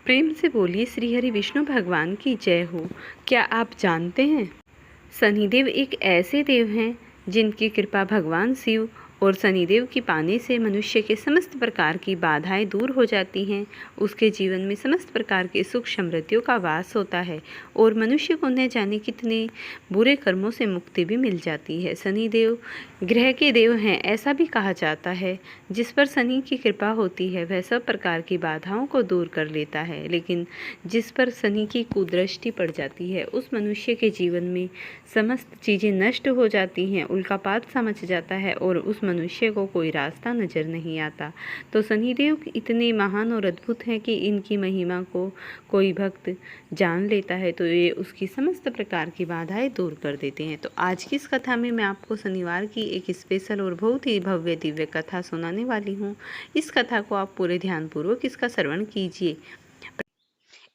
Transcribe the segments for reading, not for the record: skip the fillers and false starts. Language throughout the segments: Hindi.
प्रेम से बोलिए श्री हरि विष्णु भगवान की जय हो। क्या आप जानते हैं शनिदेव एक ऐसे देव हैं जिनकी कृपा भगवान शिव और शनिदेव की पाने से मनुष्य के समस्त प्रकार की बाधाएं दूर हो जाती हैं। उसके जीवन में समस्त प्रकार के सुख समृद्धियों का वास होता है और मनुष्य को न जाने कितने बुरे कर्मों से मुक्ति भी मिल जाती है। शनिदेव ग्रह के देव हैं, ऐसा भी कहा जाता है। जिस पर शनि की कृपा होती है वह सब प्रकार की बाधाओं को दूर कर लेता है, लेकिन जिस पर शनि की कुदृष्टि पड़ जाती है उस मनुष्य के जीवन में समस्त चीज़ें नष्ट हो जाती हैं, उल्कापात सा मच जाता है और उस मनुष्य को कोई रास्ता नजर नहीं आता। तो शनिदेव इतने महान और अद्भुत हैं कि इनकी महिमा को कोई भक्त जान लेता है तो ये उसकी समस्त प्रकार की बाधाएं दूर कर देते हैं। तो आज की इस कथा में मैं आपको शनिवार की एक स्पेशल और बहुत ही भव्य दिव्य कथा सुनाने वाली हूँ। इस कथा को आप पूरे ध्यानपूर्वक इसका श्रवण कीजिए।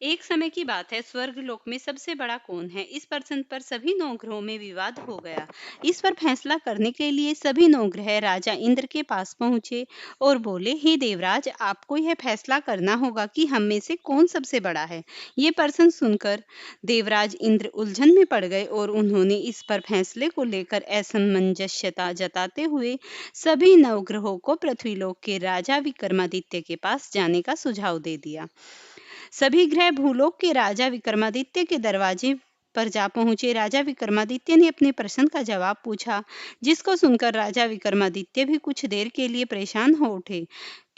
एक समय की बात है, स्वर्ग लोक में सबसे बड़ा कौन है, इस प्रश्न पर सभी नौ ग्रहों में विवाद हो गया। इस पर फैसला करने के लिए सभी नौ ग्रह राजा इंद्र के पास पहुंचे और बोले, हे देवराज, आपको यह फैसला करना होगा कि हम में से कौन सबसे बड़ा है। ये प्रश्न सुनकर देवराज इंद्र उलझन में पड़ गए और उन्होंने इस पर फैसले को लेकर असमंजस्यता जताते हुए सभी नवग्रहों को पृथ्वीलोक के राजा विक्रमादित्य के पास जाने का सुझाव दे दिया। सभी ग्रह भूलोक के राजा विक्रमादित्य के दरवाजे पर जा पहुंचे। राजा विक्रमादित्य ने अपने प्रश्न का जवाब पूछा, जिसको सुनकर राजा विक्रमादित्य भी कुछ देर के लिए परेशान हो उठे,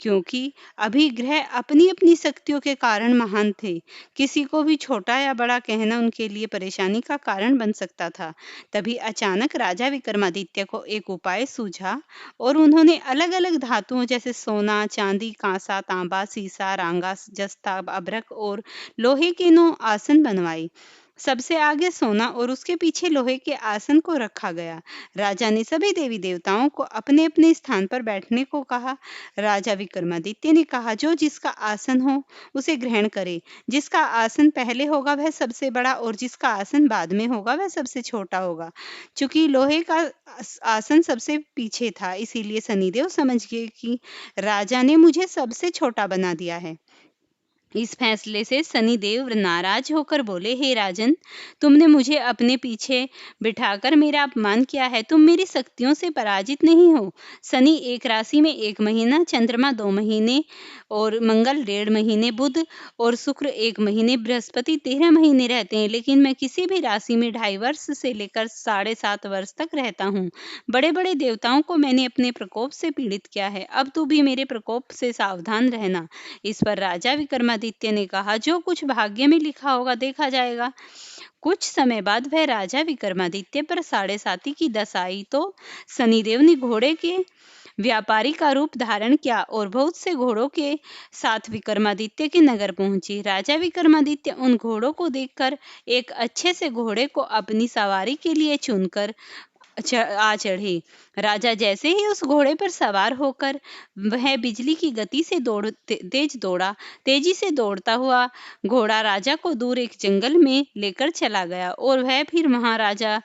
क्योंकि अभी ग्रह अपनी अपनी शक्तियों के कारण महान थे। किसी को भी छोटा या बड़ा कहना उनके लिए परेशानी का कारण बन सकता था। तभी अचानक राजा विक्रमादित्य को एक उपाय सूझा और उन्होंने अलग अलग धातुओं जैसे सोना, चांदी, कांसा, तांबा, सीसा, रांगा, जस्ता, अभ्रक और लोहे के 9 आसन बनवाए। सबसे आगे सोना और उसके पीछे लोहे के आसन को रखा गया। राजा ने सभी देवी देवताओं को अपने अपने स्थान पर बैठने को कहा। राजा विक्रमादित्य ने कहा, जो जिसका आसन हो उसे ग्रहण करे। जिसका आसन पहले होगा वह सबसे बड़ा और जिसका आसन बाद में होगा वह सबसे छोटा होगा। चूंकि लोहे का आसन सबसे पीछे था, इसीलिए शनिदेव समझ गए कि राजा ने मुझे सबसे छोटा बना दिया है। इस फैसले से शनिदेव नाराज होकर बोले, हे राजन, तुमने मुझे अपने पीछे बिठाकर मेरा अपमान किया है। तुम मेरी शक्तियों से पराजित नहीं हो। शनि एक राशि में 1 महीना, चंद्रमा 2 महीने और मंगल 1.5 महीने, बुध और शुक्र 1 महीने, बृहस्पति 13 महीने रहते हैं, लेकिन मैं किसी भी राशि में 2.5 वर्ष से लेकर 7.5 वर्ष तक रहता हूँ। बड़े बड़े देवताओं को मैंने अपने प्रकोप से पीड़ित किया है। अब तू भी मेरे प्रकोप से सावधान रहना। इस पर राजा विक्रमादित्य ने कहा, जो कुछ भाग्य में लिखा होगा देखा जाएगा। कुछ समय बाद वह राजा विक्रमादित्य पर 7.5 की दशा आई तो शनिदेव ने घोड़े के व्यापारी का रूप धारण किया और बहुत से घोड़ों के साथ विक्रमादित्य के नगर पहुंचे। राजा विक्रमादित्य उन घोड़ों को देखकर एक अच्छे से घोड़े को अपनी सवारी के लिए चुनकर आ चढ़े। राजा जैसे ही उस घोड़े पर सवार होकर वह बिजली की गति से तेजी से दौड़ता हुआ घोड़ा राजा को दूर एक जंगल में लेकर चला गया और वह फिर महाराजा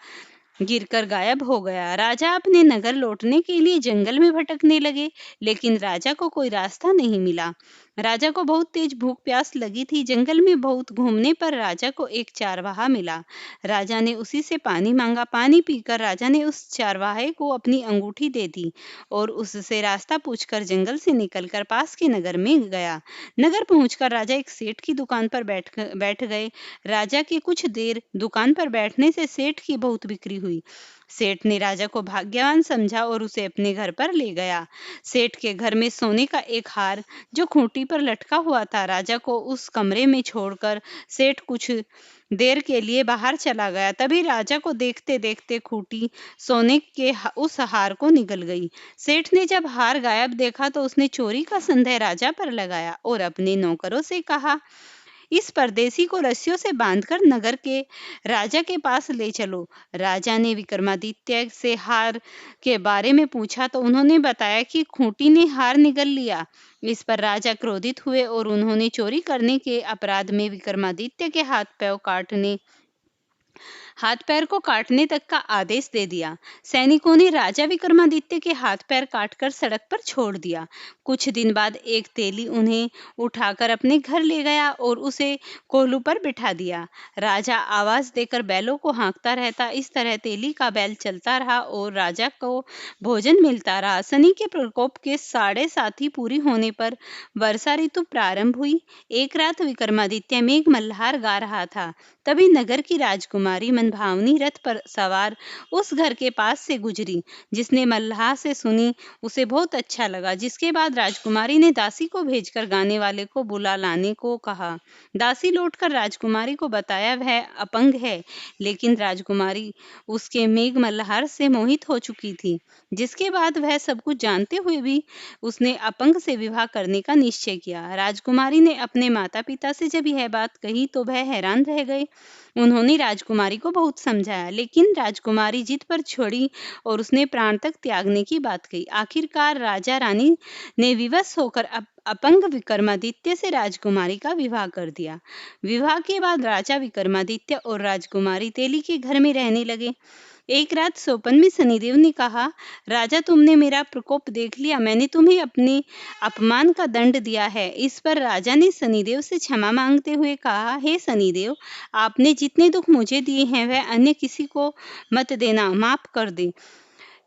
गिरकर गायब हो गया। राजा अपने नगर लौटने के लिए जंगल में भटकने लगे, लेकिन राजा को कोई रास्ता नहीं मिला। राजा को बहुत तेज भूख प्यास लगी थी। जंगल में बहुत घूमने पर राजा को एक चारवाहा मिला। राजा ने उसी से पानी मांगा। पानी पीकर राजा ने उस चारवाहे को अपनी अंगूठी दे दी और उससे रास्ता पूछकर जंगल से निकलकर पास के नगर में गया। नगर पहुंचकर राजा एक सेठ की दुकान पर बैठ गए। राजा की कुछ देर दुकान पर बैठने से सेठ की बहुत बिक्री हुई। सेठ ने राजा को भाग्यवान समझा और उसे अपने घर पर ले गया। सेठ के घर में सोने का एक हार जो खूंटी पर लटका हुआ था। राजा को उस कमरे में छोड़कर सेठ कुछ देर के लिए बाहर चला गया। तभी राजा को देखते देखते खूंटी सोने के उस हार को निगल गई। सेठ ने जब हार गायब देखा तो उसने चोरी का संदेह राजा पर लगाया और अपने नौकरों से कहा, इस परदेसी को रस्सियों से बांधकर नगर के राजा के पास ले चलो। राजा ने विक्रमादित्य से हार के बारे में पूछा तो उन्होंने बताया कि खूंटी ने हार निगल लिया। इस पर राजा क्रोधित हुए और उन्होंने चोरी करने के अपराध में विक्रमादित्य के हाथ पैर हाथ पैर को काटने तक का आदेश दे दिया। सैनिकों ने राजा विक्रमादित्य के हाथ पैर काटकर सड़क पर छोड़ दिया। कुछ दिन बाद एक तेली उन्हें उठाकर अपने घर ले गया और उसे कोल्हू पर बिठा दिया। राजा आवाज देकर बैलों को हाँकता रहता। इस तरह तेली का बैल चलता रहा और राजा को भोजन मिलता रहा। शनि के प्रकोप के 7.5 पूरी होने पर वर्षा ऋतु प्रारंभ हुई। एक रात विक्रमादित्य मेघ मल्हार गा रहा था। तभी नगर की राजकुमारी मनभावनी रथ पर सवार उस घर के पास से गुजरी। जिसने मल्लाह से सुनी उसे बहुत अच्छा लगा। जिसके बाद राजकुमारी ने दासी को भेजकर गाने वाले को बुला लाने को कहा। दासी लौटकर राजकुमारी को बताया वह अपंग है, लेकिन राजकुमारी उसके मेघ मल्हार से मोहित हो चुकी थी। जिसके बाद वह सब कुछ जानते हुए भी उसने अपंग से विवाह करने का निश्चय किया। राजकुमारी ने अपने माता पिता से जब यह बात कही तो वह हैरान रह गए। उन्होंने राजकुमारी को बहुत समझाया, लेकिन राजकुमारी जिद पर छोड़ी और उसने प्राण तक त्यागने की बात कही। आखिरकार राजा रानी ने विवश होकर अपंग विक्रमादित्य से राजकुमारी का विवाह कर दिया। विवाह के बाद राजा विक्रमादित्य और राजकुमारी तेली के घर में रहने लगे। एक रात स्वप्न में शनिदेव ने कहा, राजा तुमने मेरा प्रकोप देख लिया। मैंने तुम्हें अपने अपमान का दंड दिया है। इस पर राजा ने शनिदेव से क्षमा मांगते हुए कहा, हे शनिदेव, आपने जितने दुख मुझे दिए हैं वह अन्य किसी को मत देना, माफ कर दे।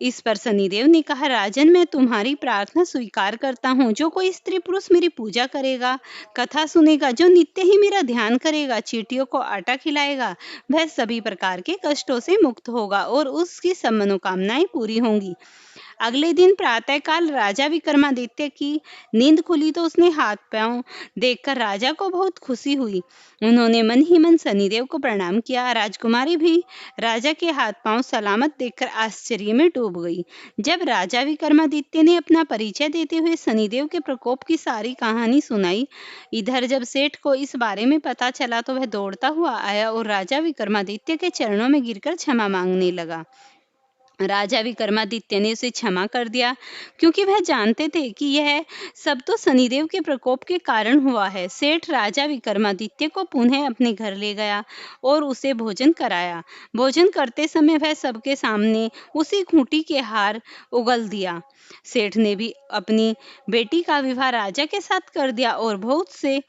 इस पर शनिदेव ने कहा, राजन मैं तुम्हारी प्रार्थना स्वीकार करता हूँ। जो कोई स्त्री पुरुष मेरी पूजा करेगा, कथा सुनेगा, जो नित्य ही मेरा ध्यान करेगा, चींटियों को आटा खिलाएगा, वह सभी प्रकार के कष्टों से मुक्त होगा और उसकी सब मनोकामनाएं पूरी होंगी। अगले दिन प्रातःकाल राजा विक्रमादित्य की नींद खुली तो उसने हाथ पांव देखकर राजा को बहुत खुशी हुई। उन्होंने मन ही मन शनिदेव को प्रणाम किया। राजकुमारी भी राजा के हाथ पांव सलामत देखकर आश्चर्य में डूब गई। जब राजा विक्रमादित्य ने अपना परिचय देते हुए शनिदेव के प्रकोप की सारी कहानी सुनाई, इधर जब सेठ को इस बारे में पता चला तो वह दौड़ता हुआ आया और राजा विक्रमादित्य के चरणों में गिरकर क्षमा मांगने लगा। राजा विक्रमादित्य ने उसे क्षमा कर दिया, क्योंकि वह जानते थे कि यह सब तो शनिदेव के प्रकोप के कारण हुआ है। सेठ राजा विक्रमादित्य को पुनः अपने घर ले गया और उसे भोजन कराया। भोजन करते समय वह सबके सामने उसी खूंटी के हार उगल दिया। सेठ ने भी अपनी बेटी का विवाह राजा के साथ कर दिया और बहुत से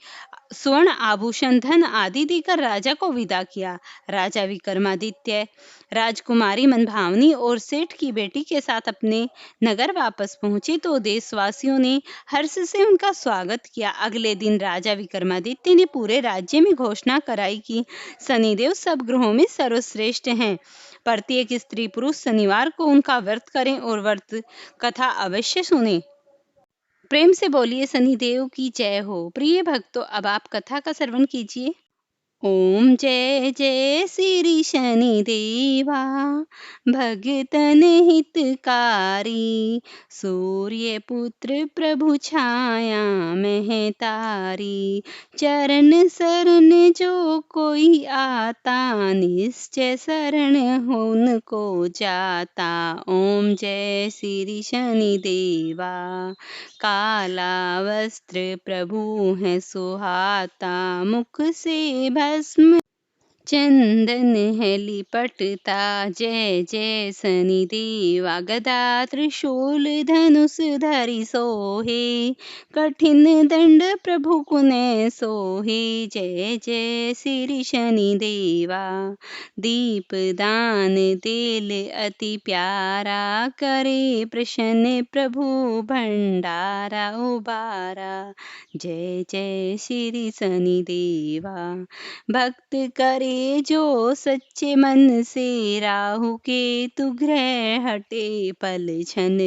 स्वर्ण आभूषण धन आदि देकर राजा को विदा किया। राजा विक्रमादित्य राजकुमारी मनभावनी और सेठ की बेटी के साथ अपने नगर वापस पहुंचे तो देशवासियों ने हर्ष से उनका स्वागत किया। अगले दिन राजा विक्रमादित्य ने पूरे राज्य में घोषणा कराई कि शनिदेव सब ग्रहों में सर्वश्रेष्ठ हैं। प्रत्येक स्त्री पुरुष शनिवार को उनका व्रत करें और व्रत कथा अवश्य सुने। प्रेम से बोलिए शनिदेव की जय हो। प्रिय भक्तों, अब आप कथा का श्रवण कीजिए। ओम जय जय श्री शनि देवा, भगतन हितकारी, सूर्य पुत्र प्रभु छाया महतारी, चरण शरण जो कोई आता, निश्चय शरण उनको जाता। ओम जय श्री शनि देवा, काला वस्त्र प्रभु है सुहाता, मुख से भस्म चंदन है लिपटता। जय जय शनि देवा, गदा त्रिशूल धनुष धरि सोहे, कठिन दंड प्रभु कुने सोहे। जय जय श्री शनि देवा, दीप दान तेल अति प्यारा, करे प्रसन्न प्रभु भंडारा उबारा। जय जय श्री शनि देवा, भक्त करे जो सच्चे मन से, राहु केतु ग्रह हटे पल क्षण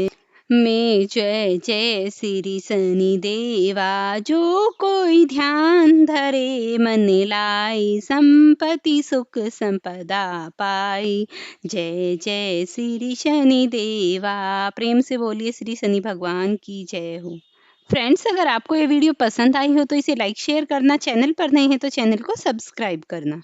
में। जय जय श्री शनि देवा, जो कोई ध्यान धरे मन लाई, संपत्ति सुख संपदा पाई। जय जय श्री शनि देवा। प्रेम से बोलिए श्री शनि भगवान की जय हो। फ्रेंड्स, अगर आपको ये वीडियो पसंद आई हो तो इसे लाइक शेयर करना, चैनल पर नए हैं तो चैनल को सब्सक्राइब करना।